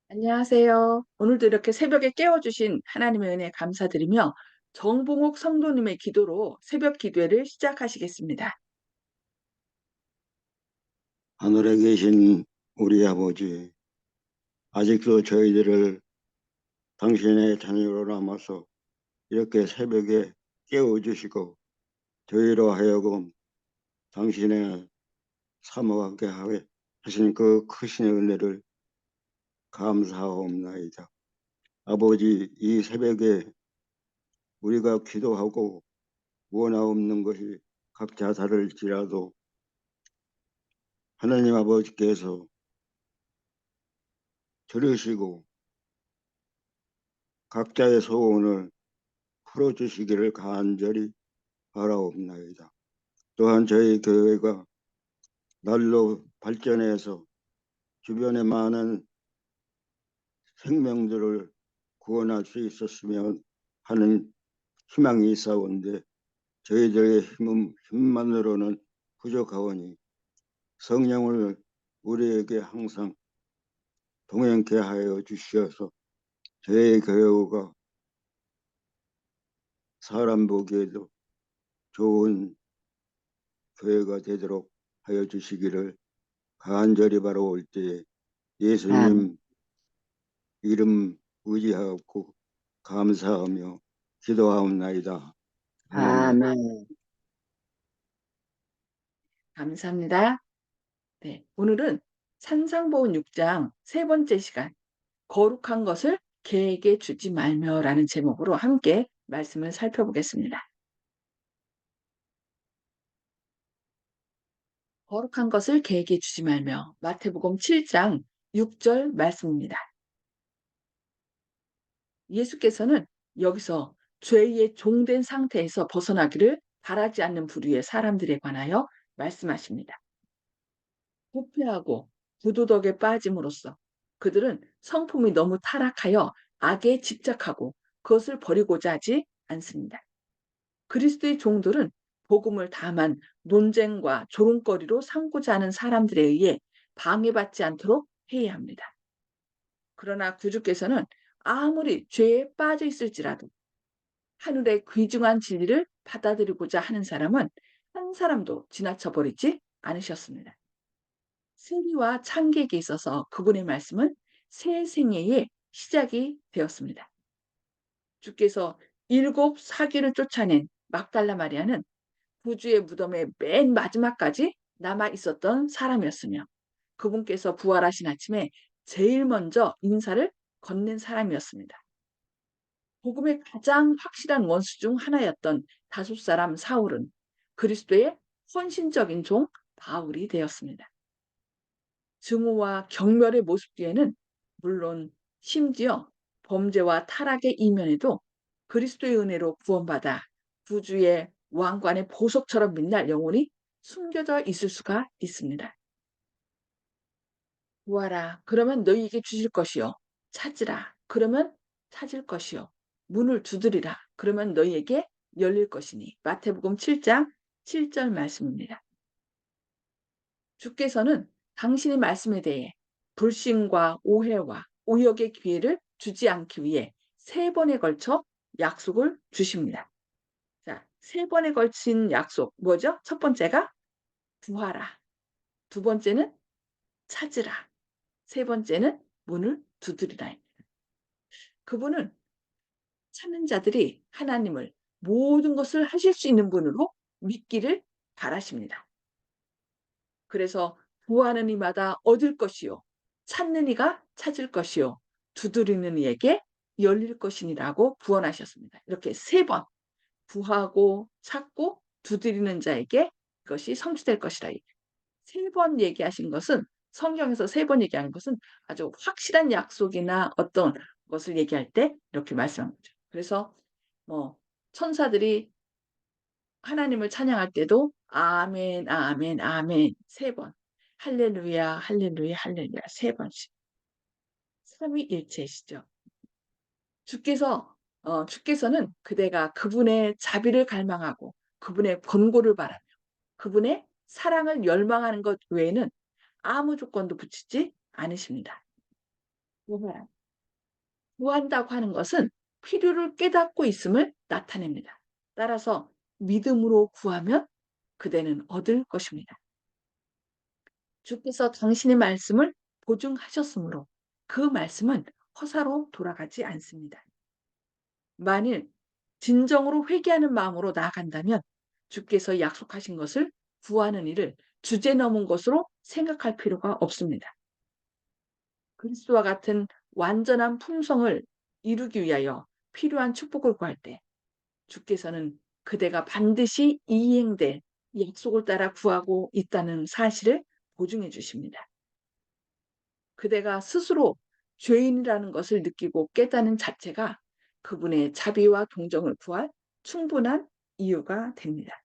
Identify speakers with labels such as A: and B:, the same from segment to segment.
A: 안녕하세요. 오늘도 이렇게 새벽에 깨워주신 하나님의 은혜 감사드리며 정봉옥 성도님의 기도로 새벽 기도회를 시작하시겠습니다.
B: 하늘에 계신 우리 아버지, 아직도 저희들을 당신의 자녀로 남아서 이렇게 새벽에 깨워주시고 저희로 하여금 당신의 사모하게 하신 그 크신 은혜를 감사하옵나이다. 아버지, 이 새벽에 우리가 기도하고 원하옵는 것이 각자 다를지라도 하나님 아버지께서 들으시고 각자의 소원을 풀어주시기를 간절히 바라옵나이다. 또한 저희 교회가 날로 발전해서 주변의 많은 생명들을 구원할 수 있었으면 하는 희망이 있사온데 저희들의 힘만으로는 부족하오니 성령을 우리에게 항상 동행케 하여 주시어서 저희 교회가 사람 보기에도 좋은 교회가 되도록 하여 주시기를 간절히 바라올 때에
A: 아멘.
B: 예수님 이름 의지하고 감사하며 기도하옵나이다. 아멘.
A: 아멘. 감사합니다. 네, 오늘은 산상보훈 6장 세 번째 시간 거룩한 것을 개에게 주지 말며라는 제목으로 함께 말씀을 살펴보겠습니다. 거룩한 것을 개에게 주지 말며 마태복음 7장 6절 말씀입니다. 예수께서는 여기서 죄의 종된 상태에서 벗어나기를 바라지 않는 부류의 사람들에 관하여 말씀하십니다. 부패하고 부도덕에 빠짐으로써 그들은 성품이 너무 타락하여 악에 집착하고 그것을 버리고자 하지 않습니다. 그리스도의 종들은 복음을 다만 논쟁과 조롱거리로 삼고자 하는 사람들에 의해 방해받지 않도록 해야 합니다. 그러나 구주께서는 아무리 죄에 빠져 있을지라도 하늘의 귀중한 진리를 받아들이고자 하는 사람은 한 사람도 지나쳐 버리지 않으셨습니다. 세리와 창객에 있어서 그분의 말씀은 새 생애의 시작이 되었습니다. 주께서 일곱 사귀를 쫓아낸 막달라 마리아는 구주의 무덤의 맨 마지막까지 남아 있었던 사람이었으며 그분께서 부활하신 아침에 제일 먼저 인사를 건넨 사람이었습니다. 복음의 가장 확실한 원수 중 하나였던 다섯 사람 사울은 그리스도의 헌신적인 종 바울이 되었습니다. 증오와 경멸의 모습 뒤에는 물론 심지어 범죄와 타락의 이면에도 그리스도의 은혜로 구원받아 구주의 왕관의 보석처럼 빛날 영혼이 숨겨져 있을 수가 있습니다. 구하라. 그러면 너희에게 주실 것이요. 찾으라. 그러면 찾을 것이요. 문을 두드리라. 그러면 너희에게 열릴 것이니. 마태복음 7장 7절 말씀입니다. 주께서는 당신의 말씀에 대해 불신과 오해와 오역의 기회를 주지 않기 위해 세 번에 걸쳐 약속을 주십니다. 자, 세 번에 걸친 약속 뭐죠? 첫 번째가 구하라. 두 번째는 찾으라. 세 번째는 문을 두드리라. 그분은 찾는 자들이 하나님을 모든 것을 하실 수 있는 분으로 믿기를 바라십니다. 그래서 구하는 이마다 얻을 것이요. 찾는 이가 찾을 것이요. 두드리는 이에게 열릴 것이니라고 구원하셨습니다. 이렇게 세 번 구하고 찾고 두드리는 자에게 그것이 성취될 것이라. 세 번 얘기하신 것은 성경에서 세 번 얘기하는 것은 아주 확실한 약속이나 어떤 것을 얘기할 때 이렇게 말씀한 거죠. 그래서 뭐 천사들이 하나님을 찬양할 때도 아멘, 아멘, 아멘 세 번, 할렐루야, 할렐루야, 할렐루야 세 번씩. 삼위일체시죠. 주께서는 그대가 그분의 자비를 갈망하고 그분의 권고를 바라며 그분의 사랑을 열망하는 것 외에는 아무 조건도 붙이지 않으십니다. 구하라. 구한다고 하는 것은 필요를 깨닫고 있음을 나타냅니다. 따라서 믿음으로 구하면 그대는 얻을 것입니다. 주께서 당신의 말씀을 보증하셨으므로 그 말씀은 허사로 돌아가지 않습니다. 만일 진정으로 회개하는 마음으로 나아간다면 주께서 약속하신 것을 구하는 일을 주제넘은 것으로 생각할 필요가 없습니다. 그리스도와 같은 완전한 품성을 이루기 위하여 필요한 축복을 구할 때 주께서는 그대가 반드시 이행될 약속을 따라 구하고 있다는 사실을 보증해 주십니다. 그대가 스스로 죄인이라는 것을 느끼고 깨닫는 자체가 그분의 자비와 동정을 구할 충분한 이유가 됩니다.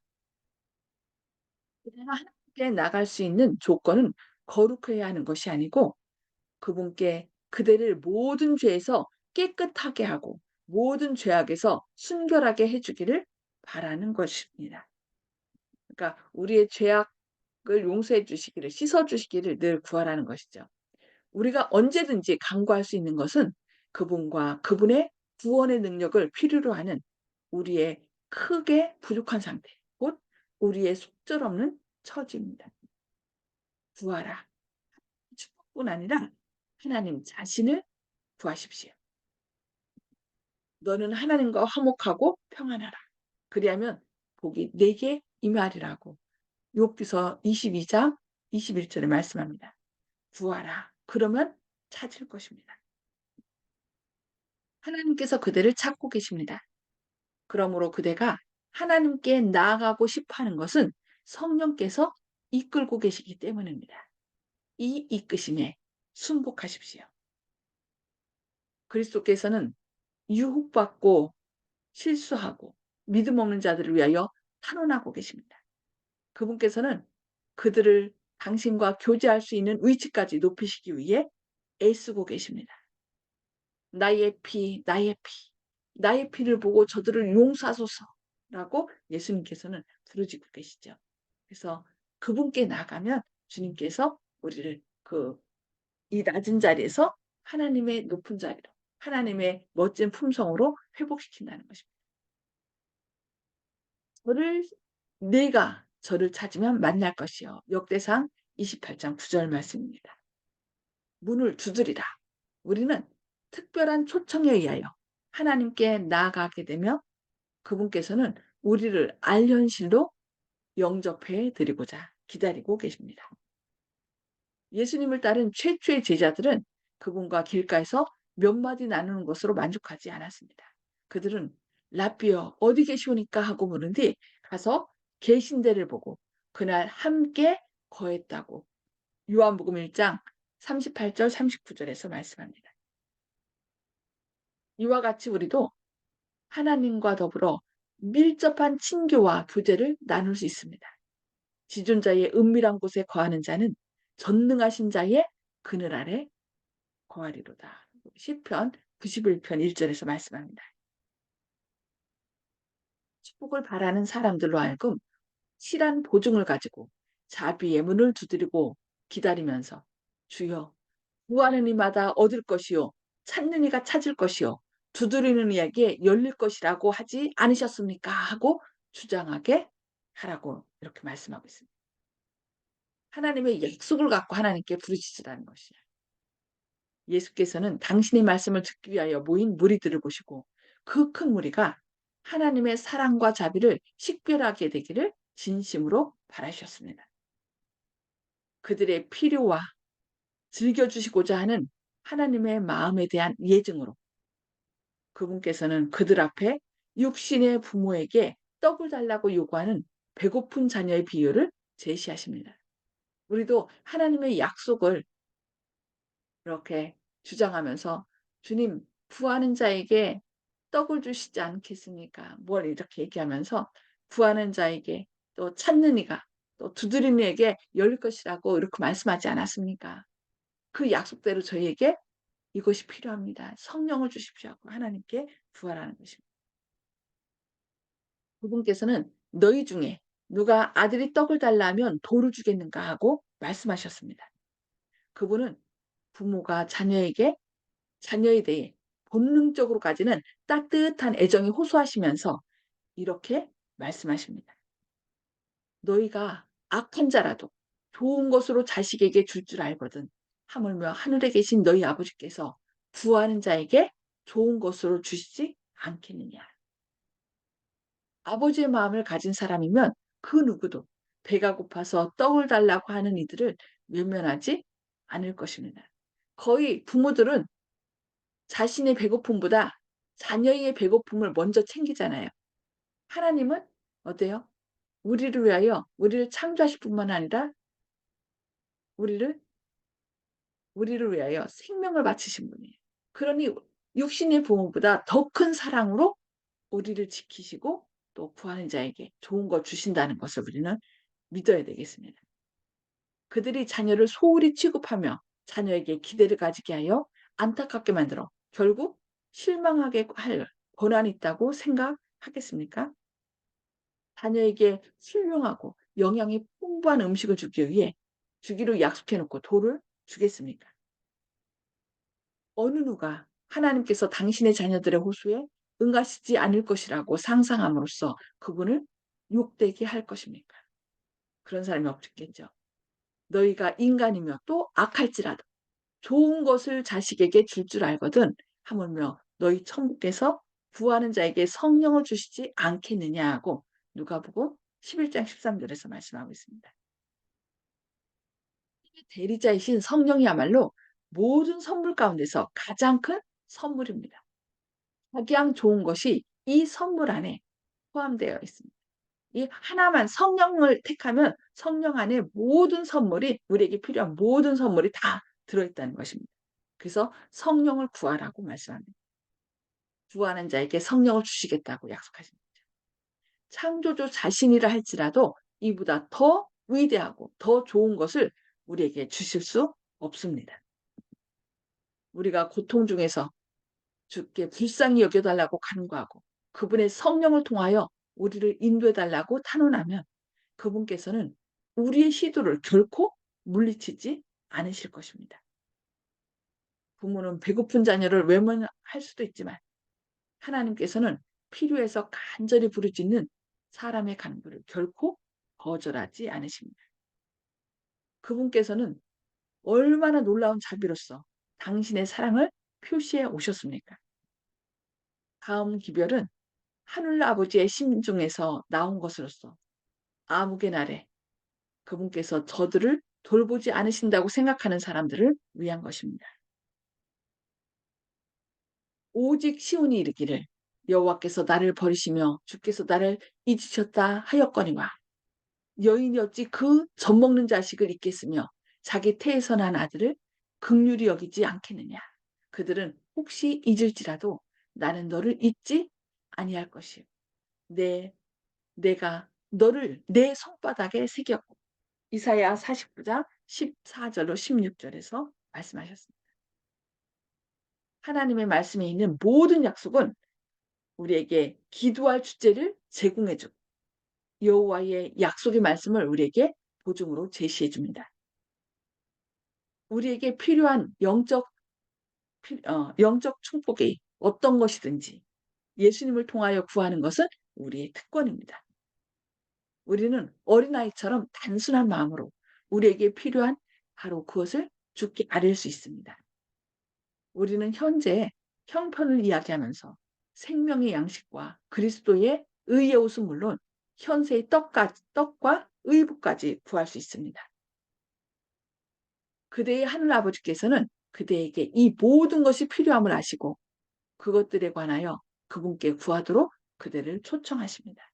A: 그대가 하나님께 나갈 수 있는 조건은 거룩해야 하는 것이 아니고 그분께 그대를 모든 죄에서 깨끗하게 하고 모든 죄악에서 순결하게 해 주기를 바라는 것입니다. 그러니까 우리의 죄악을 용서해 주시기를 씻어 주시기를 늘 구하라는 것이죠. 우리가 언제든지 간구할 수 있는 것은 그분과 그분의 구원의 능력을 필요로 하는 우리의 크게 부족한 상태, 곧 우리의 속절없는 처지입니다. 구하라. 축복뿐 아니라 하나님 자신을 구하십시오. 너는 하나님과 화목하고 평안하라. 그리하면 복이 내게 임하리라고 욥기서 22장 21절에 말씀합니다. 구하라. 그러면 찾을 것입니다. 하나님께서 그대를 찾고 계십니다. 그러므로 그대가 하나님께 나아가고 싶어하는 것은 성령께서 이끌고 계시기 때문입니다. 이 이끄심에 순복하십시오. 그리스도께서는 유혹받고 실수하고 믿음 없는 자들을 위하여 탄원하고 계십니다. 그분께서는 그들을 당신과 교제할 수 있는 위치까지 높이시기 위해 애쓰고 계십니다. 나의 피, 나의 피, 나의 피를 보고 저들을 용서하소서라고 예수님께서는 부르짖고 계시죠. 그래서 그분께 나가면 주님께서 우리를 이 낮은 자리에서 하나님의 높은 자리로, 하나님의 멋진 품성으로 회복시킨다는 것입니다. 저를 네가 저를 찾으면 만날 것이요. 역대상 28장 9절 말씀입니다. 문을 두드리라. 우리는 특별한 초청에 의하여 하나님께 나아가게 되며 그분께서는 우리를 알현실로 영접해 드리고자 기다리고 계십니다. 예수님을 따른 최초의 제자들은 그분과 길가에서 몇 마디 나누는 것으로 만족하지 않았습니다. 그들은 라삐어 어디 계시오니까 하고 물은 뒤 가서 계신 데를 보고 그날 함께 거했다고 요한복음 1장 38절 39절에서 말씀합니다. 이와 같이 우리도 하나님과 더불어 밀접한 친교와 교제를 나눌 수 있습니다. 지존자의 은밀한 곳에 거하는 자는 전능하신 자의 그늘 아래 거하리로다. 시편 91편 1절에서 말씀합니다. 축복을 바라는 사람들로 하여금 실한 보증을 가지고 자비의 문을 두드리고 기다리면서 주여 구하는 이마다 얻을 것이요 찾는 이가 찾을 것이요 두드리는 이에게 열릴 것이라고 하지 않으셨습니까? 하고 주장하게 하라고 이렇게 말씀하고 있습니다. 하나님의 약속을 갖고 하나님께 부르짖으라는 것이야. 예수께서는 당신의 말씀을 듣기 위하여 모인 무리들을 보시고 그 큰 무리가 하나님의 사랑과 자비를 식별하게 되기를 진심으로 바라셨습니다. 그들의 필요와 즐겨주시고자 하는 하나님의 마음에 대한 예증으로 그분께서는 그들 앞에 육신의 부모에게 떡을 달라고 요구하는 배고픈 자녀의 비유를 제시하십니다. 우리도 하나님의 약속을 이렇게 주장하면서 주님 구하는 자에게 떡을 주시지 않겠습니까? 뭘 이렇게 얘기하면서 구하는 자에게 또 찾는 이가 또 두드리는 이에게 열릴 것이라고 이렇게 말씀하지 않았습니까? 그 약속대로 저희에게 이것이 필요합니다. 성령을 주십시오 하고 하나님께 구하라는 것입니다. 그분께서는 너희 중에 누가 아들이 떡을 달라 하면 돌을 주겠는가 하고 말씀하셨습니다. 그분은 부모가 자녀에게 자녀에 대해 본능적으로까지는 따뜻한 애정이 호소하시면서 이렇게 말씀하십니다. 너희가 악한 자라도 좋은 것으로 자식에게 줄 줄 알거든. 하물며 하늘에 계신 너희 아버지께서 구하는 자에게 좋은 것으로 주시지 않겠느냐. 아버지의 마음을 가진 사람이면 그 누구도 배가 고파서 떡을 달라고 하는 이들을 외면하지 않을 것입니다. 거의 부모들은 자신의 배고픔보다 자녀의 배고픔을 먼저 챙기잖아요. 하나님은 어때요? 우리를 창조하실 뿐만 아니라 우리를 우리를 위하여 생명을 바치신 분이에요. 그러니 육신의 부모보다 더 큰 사랑으로 우리를 지키시고 또 구하는 자에게 좋은 걸 주신다는 것을 우리는 믿어야 되겠습니다. 그들이 자녀를 소홀히 취급하며 자녀에게 기대를 가지게 하여 안타깝게 만들어 결국 실망하게 할 권한이 있다고 생각하겠습니까? 자녀에게 훌륭하고 영양이 풍부한 음식을 주기 위해 주기로 약속해 놓고 돌을 주겠습니까? 어느 누가 하나님께서 당신의 자녀들의 호소에 응하시지 않을 것이라고 상상함으로써 그분을 욕되게 할 것입니까? 그런 사람이 없겠죠. 너희가 인간이며 또 악할지라도 좋은 것을 자식에게 줄 줄 알거든 하물며 너희 천국에서 구하는 자에게 성령을 주시지 않겠느냐 하고 누가복음 11장 13절에서 말씀하고 있습니다. 대리자이신 성령이야말로 모든 선물 가운데서 가장 큰 선물입니다. 가장 좋은 것이 이 선물 안에 포함되어 있습니다. 이 하나만 성령을 택하면 성령 안에 모든 선물이 우리에게 필요한 모든 선물이 다 들어있다는 것입니다. 그래서 성령을 구하라고 말씀합니다. 구하는 자에게 성령을 주시겠다고 약속하십니다. 창조주 자신이라 할지라도 이보다 더 위대하고 더 좋은 것을 우리에게 주실 수 없습니다. 우리가 고통 중에서 주께 불쌍히 여겨달라고 간구하고 그분의 성령을 통하여 우리를 인도해 달라고 탄원하면 그분께서는 우리의 시도를 결코 물리치지 않으실 것입니다. 부모는 배고픈 자녀를 외면할 수도 있지만 하나님께서는 필요해서 간절히 부르짖는 사람의 간구를 결코 거절하지 않으십니다. 그분께서는 얼마나 놀라운 자비로서 당신의 사랑을 표시해 오셨습니까? 다음 기별은 하늘 아버지의 심중에서 나온 것으로서 암흑의 날에 그분께서 저들을 돌보지 않으신다고 생각하는 사람들을 위한 것입니다. 오직 시온이 이르기를 여호와께서 나를 버리시며 주께서 나를 잊으셨다 하였거니와 여인이 어찌 그 젖먹는 자식을 잊겠으며 자기 태에서 난 아들을 긍휼히 여기지 않겠느냐. 그들은 혹시 잊을지라도 나는 너를 잊지 아니할 것이요. 내가 너를 내 손바닥에 새겼고 이사야 49장 14절로 16절에서 말씀하셨습니다. 하나님의 말씀에 있는 모든 약속은 우리에게 기도할 주제를 제공해 주고 여호와의 약속의 말씀을 우리에게 보증으로 제시해 줍니다. 우리에게 필요한 영적 축복이 어떤 것이든지 예수님을 통하여 구하는 것은 우리의 특권입니다. 우리는 어린아이처럼 단순한 마음으로 우리에게 필요한 바로 그것을 주께 아뢰 수 있습니다. 우리는 현재 형편을 이야기하면서 생명의 양식과 그리스도의 의의 옷은 물론 현세의 떡과 의복까지 구할 수 있습니다. 그대의 하늘 아버지께서는 그대에게 이 모든 것이 필요함을 아시고 그것들에 관하여 그분께 구하도록 그대를 초청하십니다.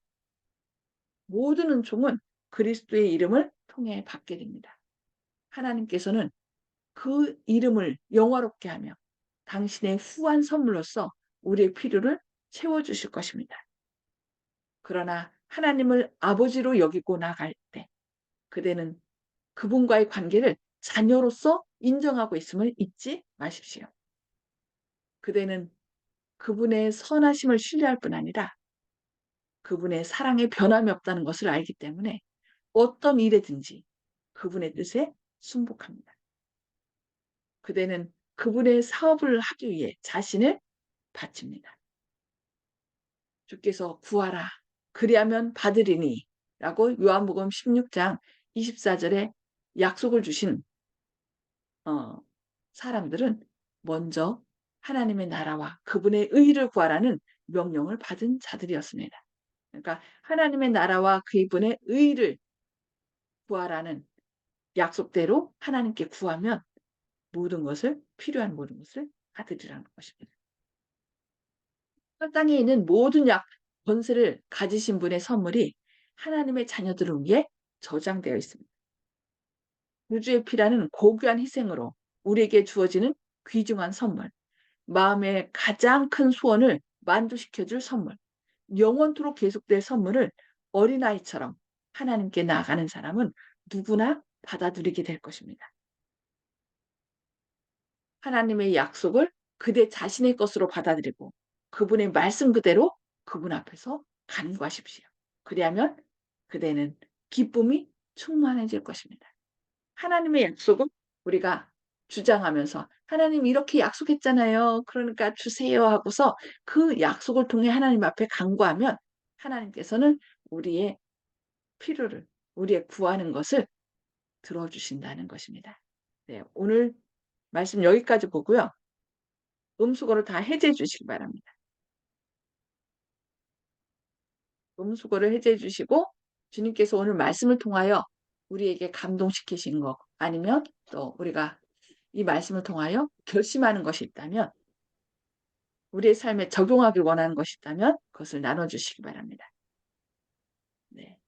A: 모든 은총은 그리스도의 이름을 통해 받게 됩니다. 하나님께서는 그 이름을 영화롭게 하며 당신의 후한 선물로서 우리의 필요를 채워주실 것입니다. 그러나 하나님을 아버지로 여기고 나갈 때 그대는 그분과의 관계를 자녀로서 인정하고 있음을 잊지 마십시오. 그대는 그분의 선하심을 신뢰할 뿐 아니라 그분의 사랑에 변함이 없다는 것을 알기 때문에 어떤 일에든지 그분의 뜻에 순복합니다. 그대는 그분의 사업을 하기 위해 자신을 바칩니다. 주께서 구하라. 그리하면 받으리니 라고 요한복음 16장 24절에 약속을 주신 사람들은 먼저 하나님의 나라와 그분의 의를 구하라는 명령을 받은 자들이었습니다. 그러니까 하나님의 나라와 그분의 의를 구하라는 약속대로 하나님께 구하면 모든 것을 필요한 모든 것을 받으리라는 것입니다. 땅에 있는 모든 권세를 가지신 분의 선물이 하나님의 자녀들을 위해 저장되어 있습니다. 우주의 피라는 고귀한 희생으로 우리에게 주어지는 귀중한 선물, 마음의 가장 큰 소원을 만족시켜줄 선물, 영원토록 계속될 선물을 어린아이처럼 하나님께 나아가는 사람은 누구나 받아들이게 될 것입니다. 하나님의 약속을 그대 자신의 것으로 받아들이고 그분의 말씀 그대로 그분 앞에서 간구하십시오. 그리하면 그대는 기쁨이 충만해질 것입니다. 하나님의 약속은 우리가 주장하면서 하나님 이렇게 약속했잖아요. 그러니까 주세요 하고서 그 약속을 통해 하나님 앞에 간구하면 하나님께서는 우리의 필요를, 우리의 구하는 것을 들어주신다는 것입니다. 네, 오늘 말씀 여기까지 보고요. 음수거를 다 해제해 주시기 바랍니다. 음수거를 해제해 주시고 주님께서 오늘 말씀을 통하여 우리에게 감동시키신 것 아니면 또 우리가 이 말씀을 통하여 결심하는 것이 있다면 우리의 삶에 적용하길 원하는 것이 있다면 그것을 나눠주시기 바랍니다. 네.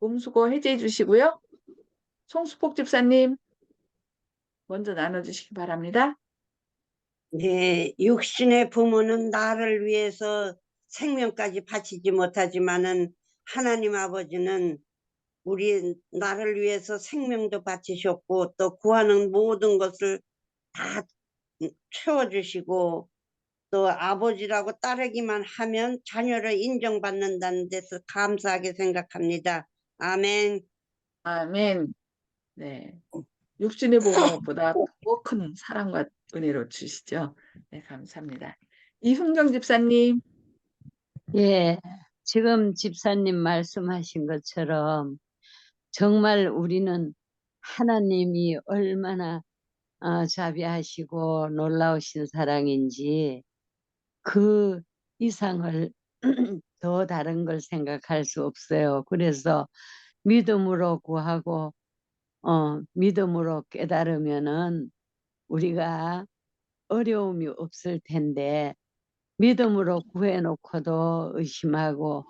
A: 음수거 해제해 주시고요. 송수폭 집사님 먼저 나눠주시기 바랍니다.
C: 네, 육신의 부모는 나를 위해서 생명까지 바치지 못하지만은 하나님 아버지는 나를 위해서 생명도 바치셨고 또 구하는 모든 것을 다 채워주시고 또 아버지라고 따르기만 하면 자녀를 인정받는다는 데서 감사하게 생각합니다. 아멘.
A: 아멘. 네. 육신의 부모보다 더 큰 사랑과 은혜로 주시죠. 네, 감사합니다. 이흥정 집사님.
D: 예, 지금 집사님 말씀하신 것처럼 정말 우리는 하나님이 얼마나 자비하시고 놀라우신 사랑인지 그 이상을 더 다른 걸 생각할 수 없어요. 그래서 믿음으로 구하고 믿음으로 깨달으면은 우리가 어려움이 없을 텐데 믿음으로 구해놓고도 의심하고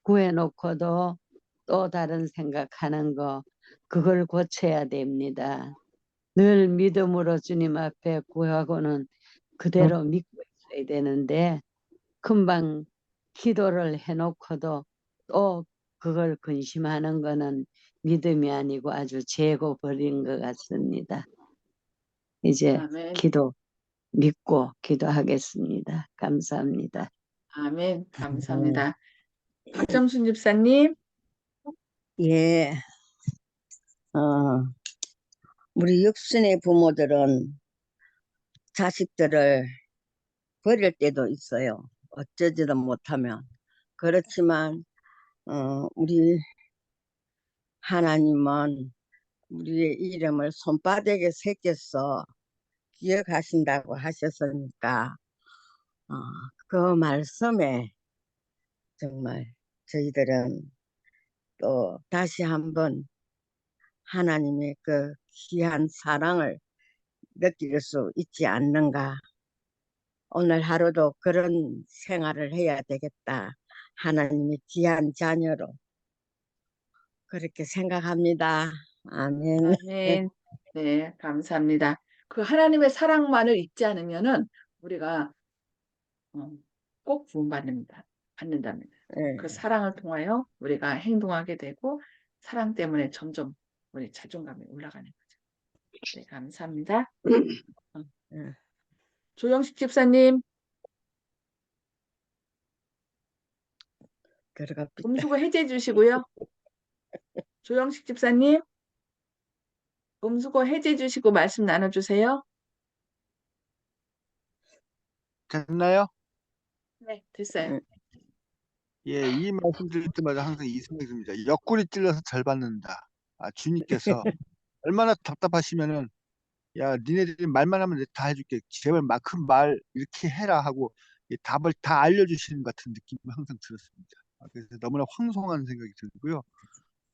D: 구해놓고도 또 다른 생각하는 거 그걸 고쳐야 됩니다. 늘 믿음으로 주님 앞에 구하고는 그대로 믿고 있어야 되는데 금방 기도를 해놓고도 또 그걸 근심하는 거는 믿음이 아니고 아주 재고 버린 것 같습니다. 이제
A: 아멘.
D: 믿고 기도하겠습니다. 감사합니다.
A: 아멘. 감사합니다. 박정순 집사님.
E: 예, 우리 육신의 부모들은 자식들을 버릴 때도 있어요. 어쩌지도 못하면. 그렇지만, 우리 하나님은 우리의 이름을 손바닥에 새겨서 기억하신다고 하셨으니까, 어, 그 말씀에 정말 저희들은 또 다시 한번 하나님의 그 귀한 사랑을 느낄 수 있지 않는가. 오늘 하루도 그런 생활을 해야 되겠다. 하나님의 귀한 자녀로 그렇게 생각합니다. 아멘.
A: 아멘. 네, 감사합니다. 그 하나님의 사랑만을 잊지 않으면은 우리가 꼭 받는답니다. 그
E: 예.
A: 사랑을 통하여 우리가 행동하게 되고 사랑 때문에 점점 우리 자존감이 올라가는 거죠. 네, 감사합니다.
E: 예.
A: 조영식 집사님,
E: 들어갑니다.
A: 음수거 해제해 주시고요. 조영식 집사님, 음수거 해제해 주시고 말씀 나눠주세요.
F: 됐나요?
A: 네, 됐어요.
F: 예, 이 말씀 드릴 때마다 항상 이 생각이 듭니다. 옆구리 찔러서 절 받는다. 주님께서 얼마나 답답하시면은, 야, 니네들이 말만 하면 내가 다 해줄게. 제발 그 말 이렇게 해라 하고 이 답을 다 알려주시는 것 같은 느낌이 항상 들었습니다. 그래서 너무나 황송한 생각이 들고요.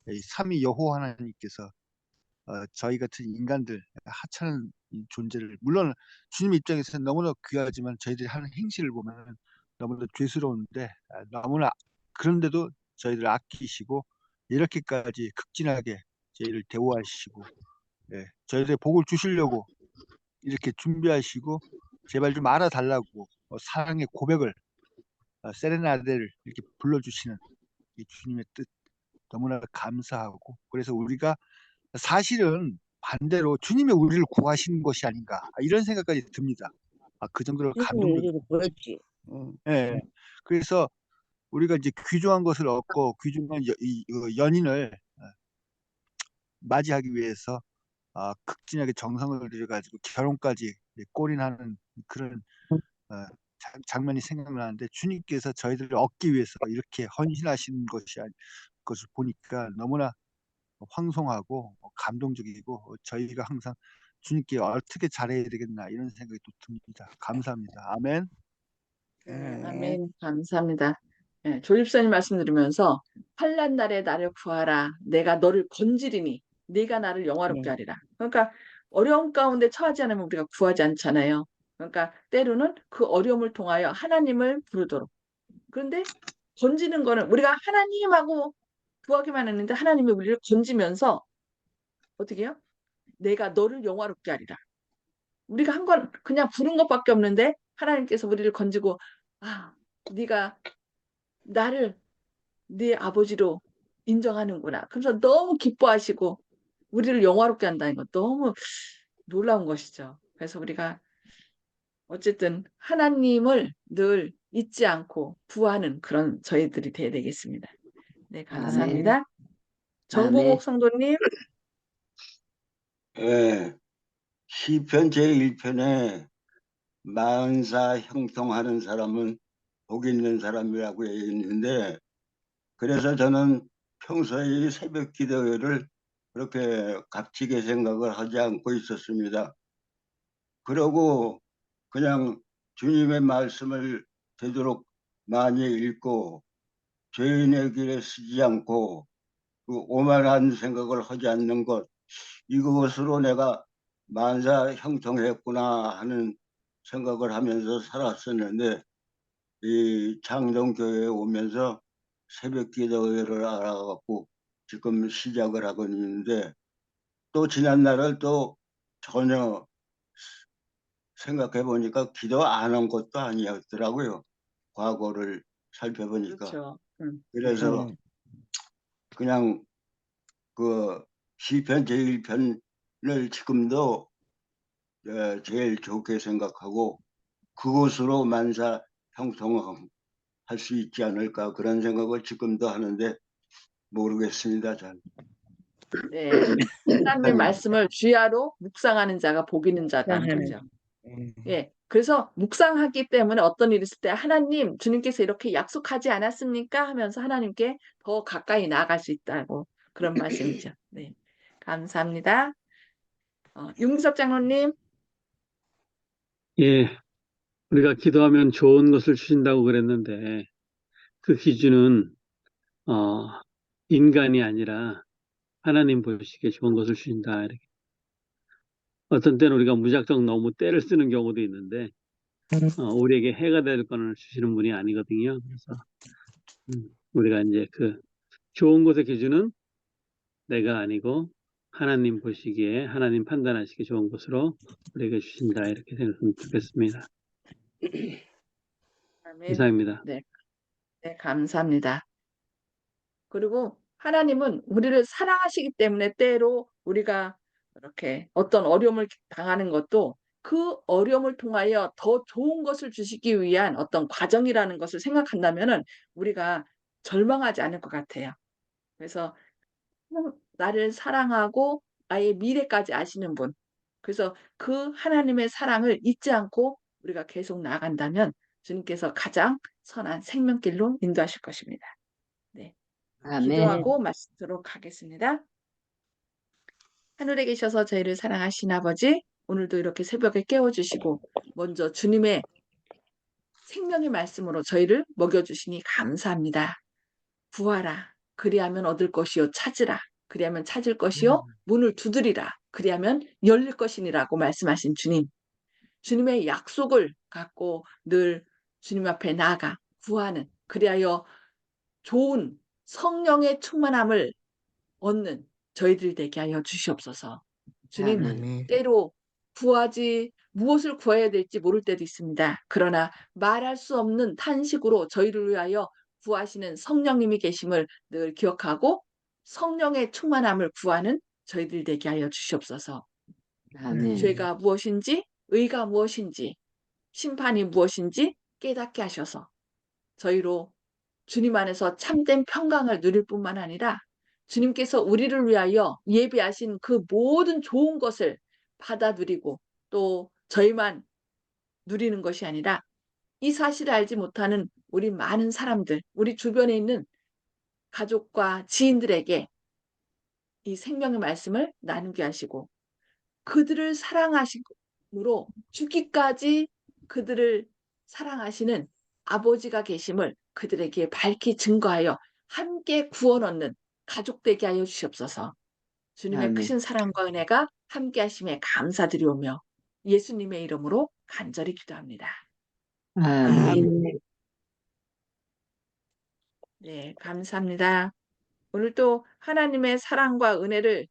F: 이 삼위 여호와 하나님께서 저희 같은 인간들, 하찮은 이 존재를, 물론 주님 입장에서는 너무나 귀하지만 저희들이 하는 행실을 보면 너무나 죄스러운데, 너무나 그런데도 저희를 아끼시고 이렇게까지 극진하게 저희를 대우하시고, 저희들의 복을 주시려고 이렇게 준비하시고 제발 좀 알아달라고 사랑의 고백을, 세레나데를 이렇게 불러주시는 이 주님의 뜻, 너무나 감사하고, 그래서 우리가 사실은 반대로 주님이 우리를 구하시는 것이 아닌가, 이런 생각까지 듭니다. 그 정도로 감동적이고.
E: 우리도 그렇지. 응.
F: 예. 그래서 우리가 이제 귀중한 것을 얻고 귀중한 연인을 맞이하기 위해서 극진하게 정성을 들여가지고 결혼까지 골인하는 그런 장면이 생각나는데, 주님께서 저희들을 얻기 위해서 이렇게 헌신하시는 것을 보니까 너무나 황송하고 감동적이고, 저희가 항상 주님께 어떻게 잘해야 되겠나 이런 생각이 또 듭니다. 감사합니다. 아멘.
A: 아멘. 감사합니다. 예, 조립선님 말씀 들으면서 환난 날에 나를 구하라. 내가 너를 건지리니 네가 나를 영화롭게
E: 네.
A: 하리라. 그러니까 어려움 가운데 처하지 않으면 우리가 구하지 않잖아요. 그러니까 때로는 그 어려움을 통하여 하나님을 부르도록. 그런데 건지는 거는 우리가 하나님하고 구하기만 했는데 하나님이 우리를 건지면서 어떻게 해요? 내가 너를 영화롭게 하리라. 우리가 한 건 그냥 부른 것밖에 없는데 하나님께서 우리를 건지고 네가 나를 네 아버지로 인정하는구나. 그래서 너무 기뻐하시고 우리를 영화롭게 한다는 것 너무 놀라운 것이죠. 그래서 우리가 어쨌든 하나님을 늘 잊지 않고 구하는 그런 저희들이 돼야 되겠습니다. 네,
D: 아멘.
A: 감사합니다.
D: 아멘.
A: 정보목 성도님.
B: 예, 시편 제1편에 만사 형통하는 사람은 복 있는 사람이라고 있는데, 그래서 저는 평소에 이 새벽 기도를 그렇게 값지게 생각을 하지 않고 있었습니다. 그러고 그냥 주님의 말씀을 되도록 많이 읽고 죄인의 길에 쓰지 않고 그 오만한 생각을 하지 않는 것, 이것으로 내가 만사 형통했구나 하는 생각을 하면서 살았었는데, 이 장정교회에 오면서 새벽 기도회를 알아갖고 지금 시작을 하고 있는데, 또 지난 날을 또 전혀 생각해 보니까 기도 안 한 것도 아니었더라고요. 과거를 살펴보니까.
A: 그렇죠.
B: 그래서
E: 네.
B: 그냥 그 시편 제1편을 지금도 제일 좋게 생각하고 그것으로 만사 형통할 수 있지 않을까, 그런 생각을 지금도 하는데 모르겠습니다. 잘.
A: 네. 하나님의 말씀을 주야로 묵상하는 자가 복 있는 자다는
E: 하는.
A: 거죠. 예. 그래서 묵상하기 때문에 어떤 일이 있을 때 하나님, 주님께서 이렇게 약속하지 않았습니까? 하면서 하나님께 더 가까이 나아갈 수 있다고 그런 말씀이죠. 네. 감사합니다. 윤기석 장로님.
G: 예, 우리가 기도하면 좋은 것을 주신다고 그랬는데 그 기준은 인간이 아니라 하나님 보시기에 좋은 것을 주신다. 이렇게. 어떤 때는 우리가 무작정 너무 때를 쓰는 경우도 있는데 우리에게 해가 될 거는 주시는 분이 아니거든요. 그래서 우리가 이제 그 좋은 것의 기준은 내가 아니고 하나님 보시기에, 하나님 판단하시기에 좋은 것으로 우리에게 주신다. 이렇게 생각하면 좋겠습니다.
A: 아멘.
G: 이상입니다.
A: 네. 네, 감사합니다. 그리고 하나님은 우리를 사랑하시기 때문에 때로 우리가 이렇게 어떤 어려움을 당하는 것도 그 어려움을 통하여 더 좋은 것을 주시기 위한 어떤 과정이라는 것을 생각한다면은 우리가 절망하지 않을 것 같아요. 그래서 나를 사랑하고 아예 미래까지 아시는 분. 그래서 그 하나님의 사랑을 잊지 않고 우리가 계속 나아간다면 주님께서 가장 선한 생명길로 인도하실 것입니다. 네.
D: 아멘.
A: 기도하고 말씀드리도록 하겠습니다. 하늘에 계셔서 저희를 사랑하신 아버지, 오늘도 이렇게 새벽에 깨워주시고 먼저 주님의 생명의 말씀으로 저희를 먹여주시니 감사합니다. 구하라. 그리하면 얻을 것이요. 찾으라. 그리하면 찾을 것이요. 문을 두드리라. 그리하면 열릴 것이니라고 말씀하신 주님. 주님의 약속을 갖고 늘 주님 앞에 나아가 구하는, 그리하여 좋은 성령의 충만함을 얻는 저희들 되게 하여 주시옵소서. 주님,
E: 아멘.
A: 때로 무엇을 구해야 될지 모를 때도 있습니다. 그러나 말할 수 없는 탄식으로 저희를 위하여 구하시는 성령님이 계심을 늘 기억하고 성령의 충만함을 구하는 저희들 되게 하여 주시옵소서.
D: 아멘.
A: 죄가 무엇인지, 의가 무엇인지, 심판이 무엇인지 깨닫게 하셔서 저희로 주님 안에서 참된 평강을 누릴 뿐만 아니라 주님께서 우리를 위하여 예비하신 그 모든 좋은 것을 받아 누리고 또 저희만 누리는 것이 아니라 이 사실을 알지 못하는 우리 많은 사람들, 우리 주변에 있는 가족과 지인들에게 이 생명의 말씀을 나누게 하시고 그들을 사랑하심으로 죽기까지 그들을 사랑하시는 아버지가 계심을 그들에게 밝히 증거하여 함께 구원 얻는 가족 되게 하여 주시옵소서. 주님의
D: 아멘.
A: 크신 사랑과 은혜가 함께 하심에 감사드리오며 예수님의 이름으로 간절히 기도합니다.
D: 아멘.
C: 아멘.
A: 네, 감사합니다. 오늘 또 하나님의 사랑과 은혜를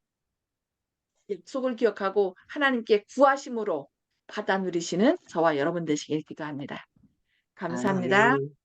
A: 약속을 기억하고 하나님께 구하심으로 받아 누리시는 저와 여러분 되시길 기도합니다. 감사합니다.
D: 아멘.